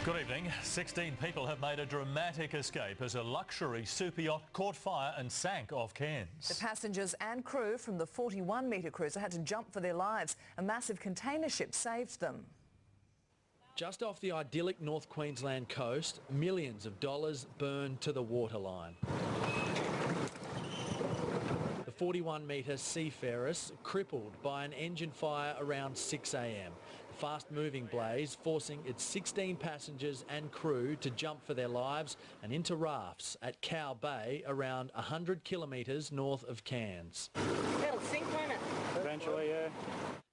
Good evening. 16 people have made a dramatic escape as a luxury super yacht caught fire and sank off Cairns. The passengers and crew from the 41-metre cruiser had to jump for their lives. A massive container ship saved them. Just off the idyllic North Queensland coast, millions of dollars burned to the waterline. The 41-metre Seafaris crippled by an engine fire around 6 a.m. The fast-moving blaze forcing its 16 passengers and crew to jump for their lives and into rafts at Cow Bay, around 100 kilometres north of Cairns. It'll sink, won't it? Eventually, yeah.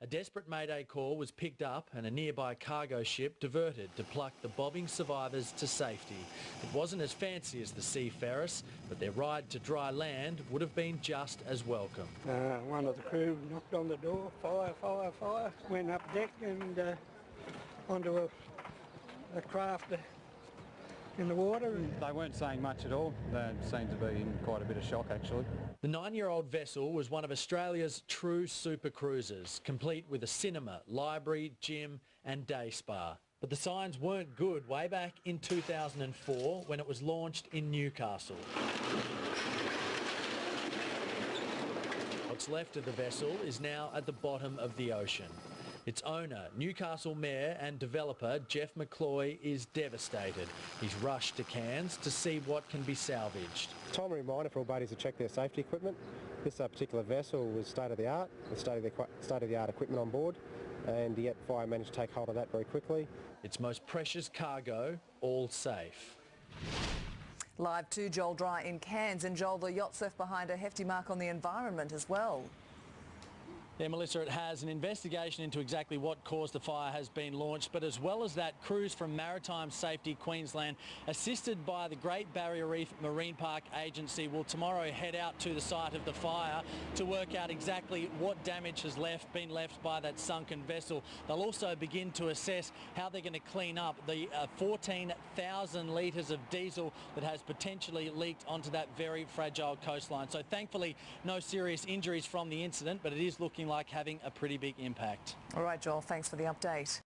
A desperate mayday call was picked up and a nearby cargo ship diverted to pluck the bobbing survivors to safety. It wasn't as fancy as the Seafaris, but their ride to dry land would have been just as welcome. One of the crew knocked on the door, fire, fire, fire. Went up deck and onto a craft in the water. They weren't saying much at all. They seemed to be in quite a bit of shock, actually. The 9-year-old vessel was one of Australia's true super cruisers, complete with a cinema, library, gym and day spa. But the signs weren't good way back in 2004 when it was launched in Newcastle. What's left of the vessel is now at the bottom of the ocean. Its owner, Newcastle Mayor and developer Jeff McCloy, is devastated. He's rushed to Cairns to see what can be salvaged. Time reminder for all buddies to check their safety equipment. This particular vessel was state-of-the-art, with state-of-the-art equipment on board, and yet fire managed to take hold of that very quickly. Its most precious cargo, all safe. Live to Joel Dry in Cairns, and Joel, the yacht's left behind a hefty mark on the environment as well. Yeah, Melissa, it has. An investigation into exactly what caused the fire has been launched, but as well as that, crews from Maritime Safety Queensland, assisted by the Great Barrier Reef Marine Park Agency, will tomorrow head out to the site of the fire to work out exactly what damage has been left by that sunken vessel. They'll also begin to assess how they're going to clean up the 14,000 litres of diesel that has potentially leaked onto that very fragile coastline. So thankfully, no serious injuries from the incident, but it is looking like having a pretty big impact. All right, Joel, thanks for the update.